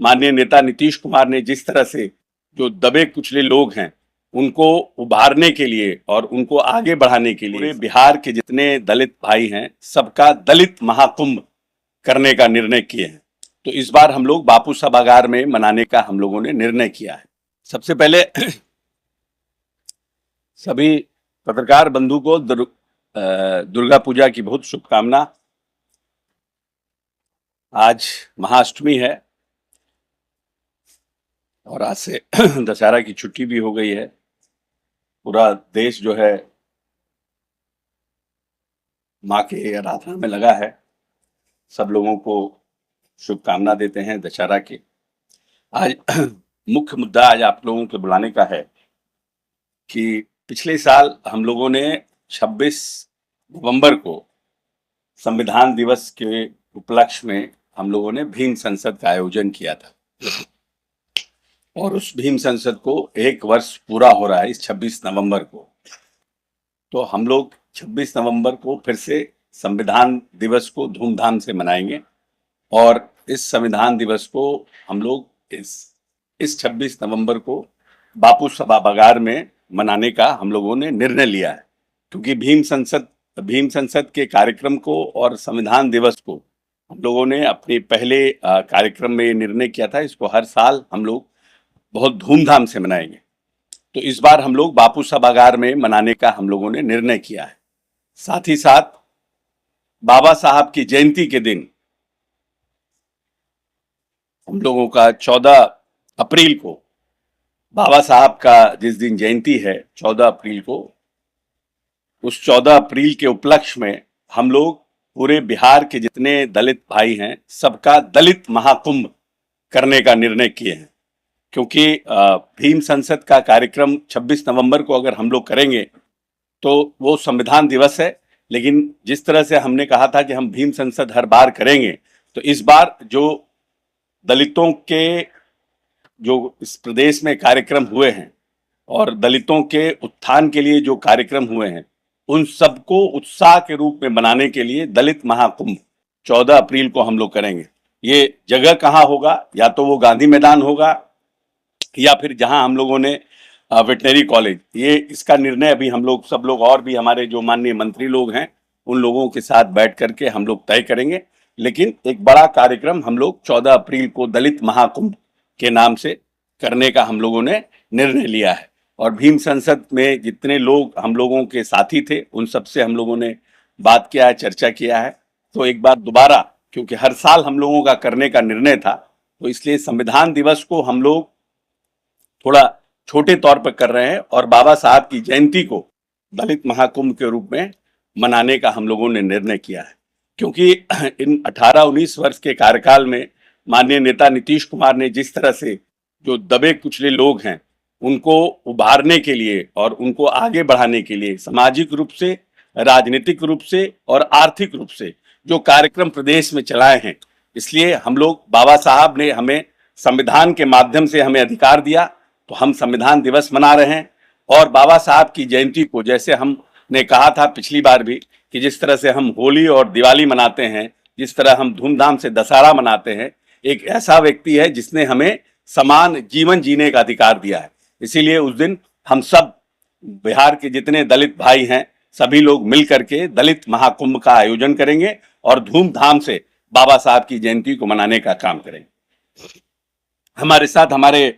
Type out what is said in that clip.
माननीय नेता नीतीश कुमार ने जिस तरह से जो दबे कुचले लोग हैं उनको उभारने के लिए और उनको आगे बढ़ाने के लिए पूरे बिहार के जितने दलित भाई हैं सबका दलित महाकुंभ करने का निर्णय किए हैं। तो इस बार हम लोग बापू सभागार में मनाने का हम लोगों ने निर्णय किया है। सबसे पहले सभी पत्रकार बंधु को दुर्गा पूजा की बहुत शुभकामना। आज महाअष्टमी है और आज से दशहरा की छुट्टी भी हो गई है। पूरा देश जो है माँ के आराधना में लगा है। सब लोगों को शुभकामना देते हैं दशहरा की। आज मुख्य मुद्दा आज आप लोगों के बुलाने का है कि पिछले साल हम लोगों ने 26 नवंबर को संविधान दिवस के उपलक्ष्य में हम लोगों ने भीम संसद का आयोजन किया था और उस भीम संसद को 1 वर्ष पूरा हो रहा है इस 26 नवंबर को। तो हम लोग 26 नवंबर को फिर से संविधान दिवस को धूमधाम से मनाएंगे और इस संविधान दिवस को हम लोग इस 26 नवंबर को बापू सभागार में मनाने का हम लोगों ने निर्णय लिया है, क्योंकि भीम संसद के कार्यक्रम को और संविधान दिवस को हम लोगों ने अपने पहले कार्यक्रम में निर्णय किया था। इसको हर साल हम लोग बहुत धूमधाम से मनाएंगे। तो इस बार हम लोग बापू सभागार में मनाने का हम लोगों ने निर्णय किया है। साथ ही साथ बाबा साहब की जयंती के दिन हम लोगों का 14 अप्रैल को बाबा साहब का जिस दिन जयंती है 14 अप्रैल को, उस 14 अप्रैल के उपलक्ष्य में हम लोग पूरे बिहार के जितने दलित भाई हैं सबका दलित महाकुंभ करने का निर्णय किए हैं। क्योंकि भीम संसद का कार्यक्रम 26 नवंबर को अगर हम लोग करेंगे तो वो संविधान दिवस है, लेकिन जिस तरह से हमने कहा था कि हम भीम संसद हर बार करेंगे, तो इस बार जो दलितों के जो इस प्रदेश में कार्यक्रम हुए हैं और दलितों के उत्थान के लिए जो कार्यक्रम हुए हैं उन सबको उत्साह के रूप में बनाने के लिए दलित महाकुंभ 14 अप्रैल को हम लोग करेंगे। ये जगह कहाँ होगा? या तो वो गांधी मैदान होगा या फिर जहां हम लोगों ने वेटनरी कॉलेज, ये इसका निर्णय अभी हम लोग सब लोग और भी हमारे जो माननीय मंत्री लोग हैं उन लोगों के साथ बैठ करके हम लोग तय करेंगे। लेकिन एक बड़ा कार्यक्रम हम लोग 14 अप्रैल को दलित महाकुंभ के नाम से करने का हम लोगों ने निर्णय लिया है। और भीम संसद में जितने लोग हम लोगों के साथी थे उन सबसे हम लोगों ने बात किया है, चर्चा किया है। तो एक बार दोबारा, क्योंकि हर साल हम लोगों का करने का निर्णय था, तो इसलिए संविधान दिवस को हम लोग थोड़ा छोटे तौर पर कर रहे हैं और बाबा साहब की जयंती को दलित महाकुंभ के रूप में मनाने का हम लोगों ने निर्णय किया है। क्योंकि इन 18-19 वर्ष के कार्यकाल में माननीय नेता नीतीश कुमार ने जिस तरह से जो दबे कुचले लोग हैं उनको उभारने के लिए और उनको आगे बढ़ाने के लिए सामाजिक रूप से, राजनीतिक रूप से और आर्थिक रूप से जो कार्यक्रम प्रदेश में चलाए हैं, इसलिए हम लोग, बाबा साहब ने हमें संविधान के माध्यम से हमें अधिकार दिया, तो हम संविधान दिवस मना रहे हैं। और बाबा साहब की जयंती को, जैसे हमने कहा था पिछली बार भी कि जिस तरह से हम होली और दिवाली मनाते हैं, जिस तरह हम धूमधाम से दशहरा मनाते हैं, एक ऐसा व्यक्ति है जिसने हमें समान जीवन जीने का अधिकार दिया है। इसीलिए उस दिन हम सब बिहार के जितने दलित भाई हैं सभी लोग मिल करके दलित महाकुंभ का आयोजन करेंगे और धूमधाम से बाबा साहब की जयंती को मनाने का काम करेंगे। हमारे साथ हमारे